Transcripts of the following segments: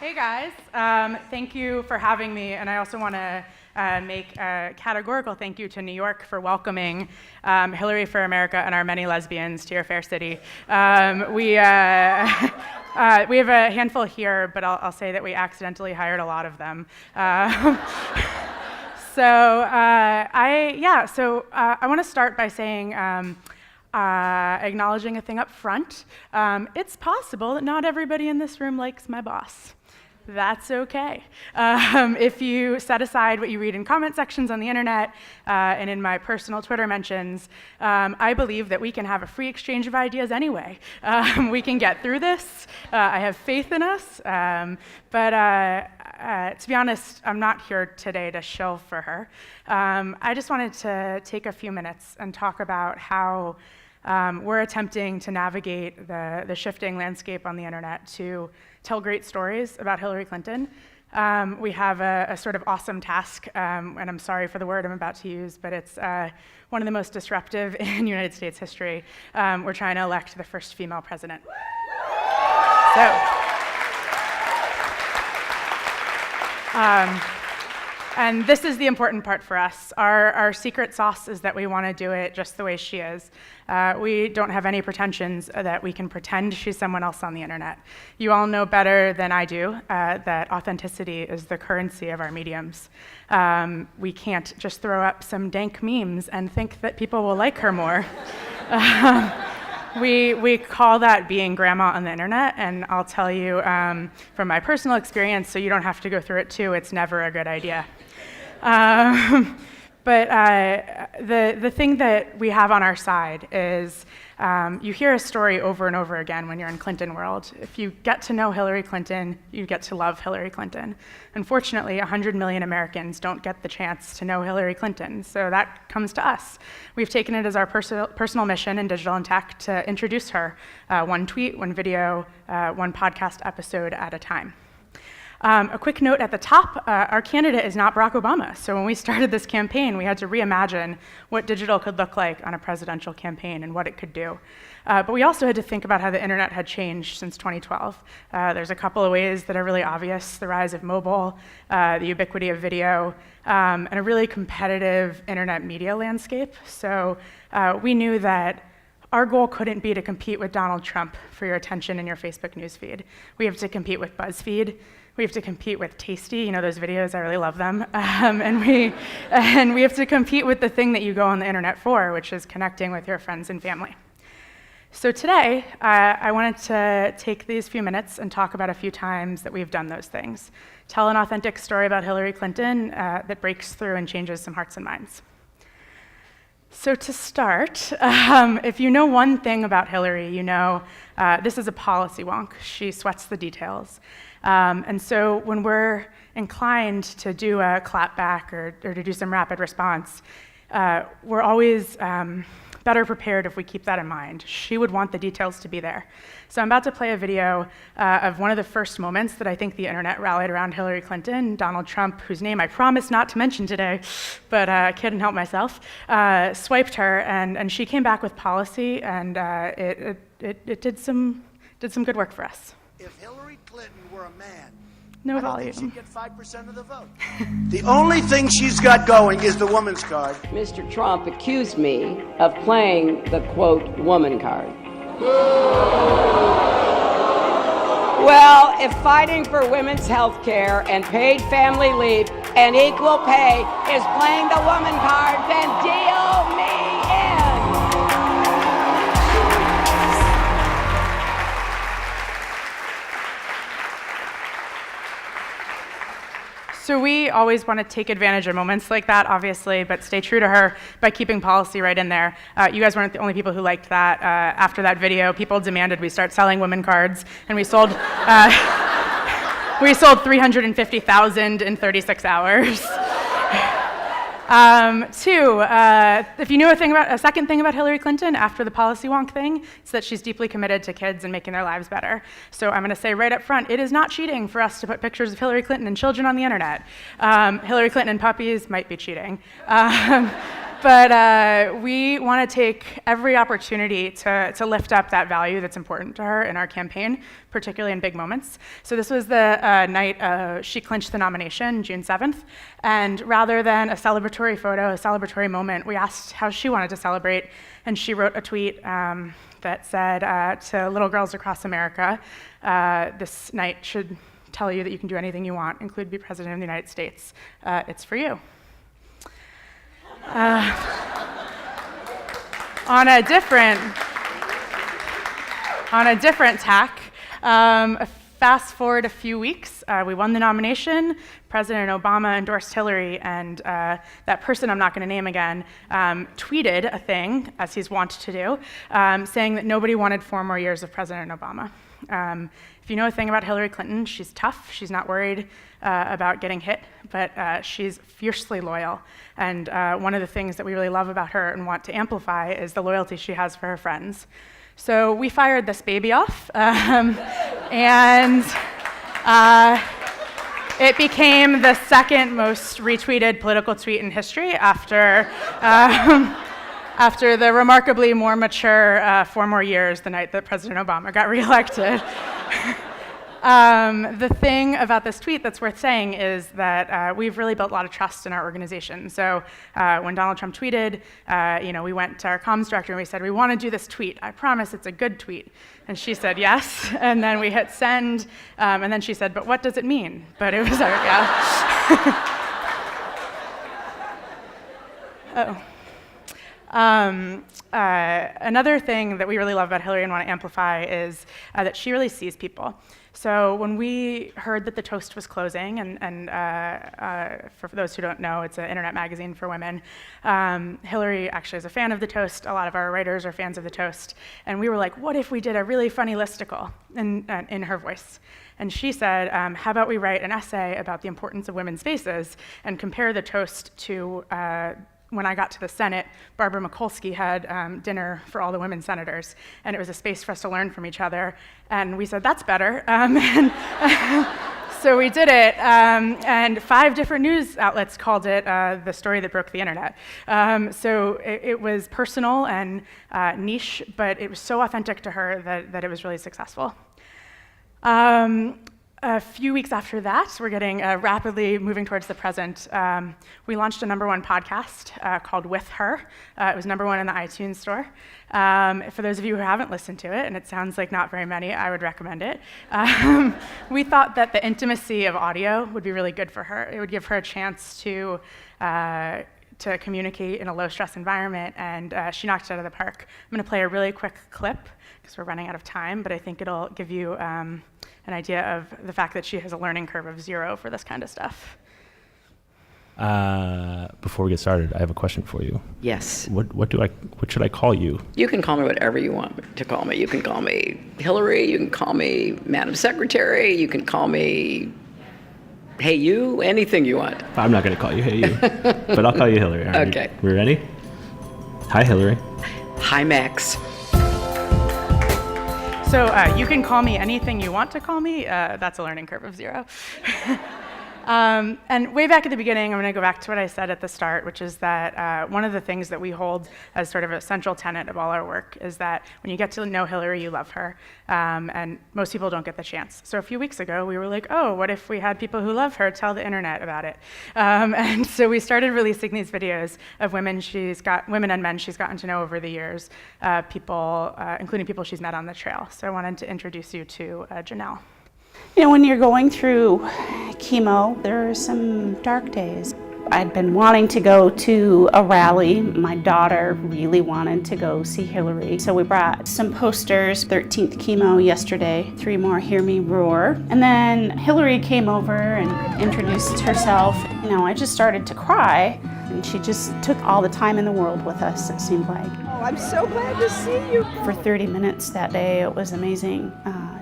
Hey guys, thank you for having me, and I also want to make a categorical thank you to New York for welcoming Hillary for America and our many lesbians to your fair city. We have a handful here, but I'll say that we accidentally hired a lot of them. I want to start by saying, acknowledging a thing up front. It's possible that not everybody in this room likes my boss. That's okay. If you set aside what you read in comment sections on the internet and in my personal Twitter mentions, I believe that we can have a free exchange of ideas anyway. We can get through this. I have faith in us. But to be honest, I'm not here today to shill for her. I just wanted to take a few minutes and talk about how we're attempting to navigate the shifting landscape on the internet to tell great stories about Hillary Clinton. We have a sort of awesome task, and I'm sorry for the word I'm about to use, but it's one of the most disruptive in United States history. We're trying to elect the first female president. And this is the important part for us. Our secret sauce is that we want to do it just the way she is. We don't have any pretensions that we can pretend she's someone else on the internet. You all know better than I do that authenticity is the currency of our mediums. We can't just throw up some dank memes and think that people will like her more. We call that being grandma on the internet, and I'll tell you from my personal experience, so you don't have to go through it too, it's never a good idea. But the thing that we have on our side is you hear a story over and over again when you're in Clinton world. If you get to know Hillary Clinton, you get to love Hillary Clinton. Unfortunately, 100 million Americans don't get the chance to know Hillary Clinton, so that comes to us. We've taken it as our personal mission in digital and tech to introduce her one tweet, one video, one podcast episode at a time. A quick note at the top, our candidate is not Barack Obama. So when we started this campaign, we had to reimagine what digital could look like on a presidential campaign and what it could do. But we also had to think about how the internet had changed since 2012. There's a couple of ways that are really obvious: the rise of mobile, the ubiquity of video, and a really competitive internet media landscape. So we knew that our goal couldn't be to compete with Donald Trump for your attention in your Facebook newsfeed. We have to compete with BuzzFeed. We have to compete with Tasty, you know those videos, I really love them. And we have to compete with the thing that you go on the internet for, which is connecting with your friends and family. So today, I wanted to take these few minutes and talk about a few times that we've done those things. Tell an authentic story about Hillary Clinton that breaks through and changes some hearts and minds. So to start, if you know one thing about Hillary, you know this is a policy wonk. She sweats the details. And so when we're inclined to do a clap back or to do some rapid response, we're always better prepared if we keep that in mind. She would want the details to be there. So I'm about to play a video of one of the first moments that I think the internet rallied around Hillary Clinton. Donald Trump, whose name I promised not to mention today, but I couldn't help myself, swiped her, and she came back with policy, and it did some good work for us. If Hillary Clinton were a man, no I don't volume. think she'd get 5% of the vote. The only thing she's got going is the woman's card. Mr. Trump accused me of playing the, quote, woman card. Well, if fighting for women's health care and paid family leave and equal pay is playing the woman card, then deal me in. So we always want to take advantage of moments like that, obviously, but stay true to her by keeping policy right in there. You guys weren't the only people who liked that. After that video, people demanded we start selling women cards, and we sold 350,000 in 36 hours. If you knew a second thing about Hillary Clinton after the policy wonk thing, it's that she's deeply committed to kids and making their lives better. So I'm going to say right up front, it is not cheating for us to put pictures of Hillary Clinton and children on the internet. Hillary Clinton and puppies might be cheating. But we want to take every opportunity to lift up that value that's important to her in our campaign, particularly in big moments. So this was the night she clinched the nomination, June 7th. And rather than a celebratory photo, a celebratory moment, we asked how she wanted to celebrate. And she wrote a tweet that said to little girls across America, this night should tell you that you can do anything you want, include be president of the United States. It's for you. On a different tack, fast forward a few weeks, we won the nomination. President Obama endorsed Hillary, and that person I'm not going to name again tweeted a thing, as he's wont to do, saying that nobody wanted 4 more years of President Obama. If you know a thing about Hillary Clinton, she's tough. She's not worried about getting hit, but she's fiercely loyal. And one of the things that we really love about her and want to amplify is the loyalty she has for her friends. So we fired this baby off, and it became the second most retweeted political tweet in history after the remarkably more mature 4 more years the night that President Obama got reelected. The thing about this tweet that's worth saying is that we've really built a lot of trust in our organization. So when Donald Trump tweeted, we went to our comms director and we said, we want to do this tweet. I promise it's a good tweet. And she said, yes. And then we hit send. And then she said, but what does it mean? But it was our, yeah. Another thing that we really love about Hillary and want to amplify is that she really sees people. So when we heard that the Toast was closing, and for those who don't know, it's an internet magazine for women, Hillary actually is a fan of the Toast. A lot of our writers are fans of the Toast. And we were like, what if we did a really funny listicle in her voice? And she said, how about we write an essay about the importance of women's faces and compare the Toast to when I got to the Senate, Barbara Mikulski had dinner for all the women senators, and it was a space for us to learn from each other. And we said, that's better. So we did it, and 5 different news outlets called it the story that broke the internet. So it was personal and niche, but it was so authentic to her that it was really successful. A few weeks after that, we're getting rapidly moving towards the present. We launched a #1 podcast called With Her. It was #1 in the iTunes store. For those of you who haven't listened to it, and it sounds like not very many, I would recommend it. We thought that the intimacy of audio would be really good for her. It would give her a chance to communicate in a low-stress environment, and she knocked it out of the park. I'm going to play a really quick clip, because we're running out of time, but I think it'll give you an idea of the fact that she has a learning curve of 0 for this kind of stuff. Before we get started, I have a question for you. Yes. What should I call you? You can call me whatever you want to call me. You can call me Hillary, you can call me Madam Secretary, you can call me Hey You, anything you want. I'm not going to call you Hey You, but I'll call you Hillary. Right, okay. We ready? Hi, Hillary. Hi, Max. So you can call me anything you want to call me. That's a learning curve of 0. And way back at the beginning, I'm going to go back to what I said at the start, which is that one of the things that we hold as sort of a central tenet of all our work is that when you get to know Hillary, you love her. And most people don't get the chance. So a few weeks ago, we were like, oh, what if we had people who love her tell the internet about it? And so we started releasing these videos of women and men she's gotten to know over the years, people, including people she's met on the trail. So I wanted to introduce you to Janelle. You know, when you're going through chemo, there are some dark days. I'd been wanting to go to a rally. My daughter really wanted to go see Hillary. So we brought some posters, 13th chemo yesterday, 3 more Hear Me Roar. And then Hillary came over and introduced herself. You know, I just started to cry, and she just took all the time in the world with us, it seemed like. Oh, I'm so glad to see you. For 30 minutes that day, it was amazing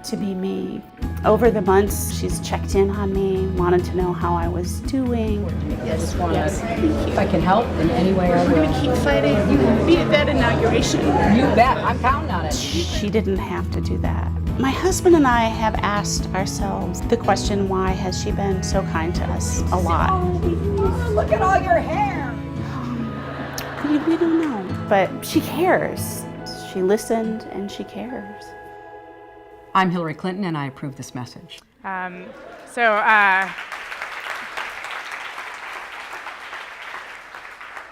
to be me. Over the months, she's checked in on me, wanted to know how I was doing. Yes, if I can help in any way I will. We're gonna keep fighting. You can be at that inauguration. You bet, I'm counting on it. She didn't have to do that. My husband and I have asked ourselves the question, why has she been so kind to us? A lot. Oh, look at all your hair. we don't know. But she cares. She listened and she cares. I'm Hillary Clinton, and I approve this message.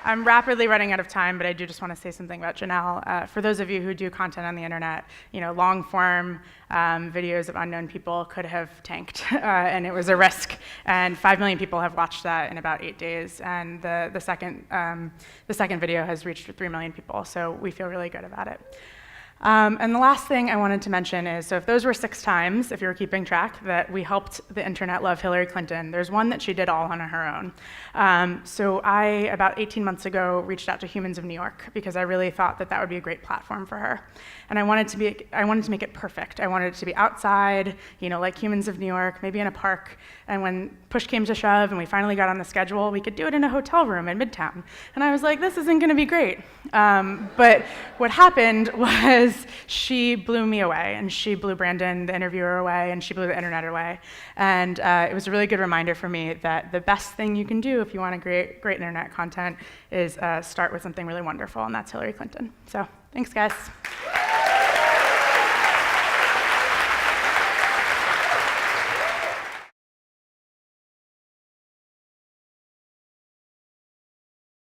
I'm rapidly running out of time, but I do just want to say something about Janelle. For those of you who do content on the internet, long form videos of unknown people could have tanked, and it was a risk. And 5 million people have watched that in about 8 days, and the second video has reached 3 million people. So we feel really good about it. And the last thing I wanted to mention is, so if those were 6 times, if you were keeping track, that we helped the internet love Hillary Clinton, there's one that she did all on her own. So I, about 18 months ago, reached out to Humans of New York because I really thought that that would be a great platform for her. And I wanted to make it perfect. I wanted it to be outside, like Humans of New York, maybe in a park. And when push came to shove and we finally got on the schedule, we could do it in a hotel room in Midtown. And I was like, this isn't going to be great. But what happened was she blew me away, and she blew Brandon, the interviewer, away, and she blew the internet away. And it was a really good reminder for me that the best thing you can do if you want to create great internet content is start with something really wonderful, and that's Hillary Clinton. So thanks, guys.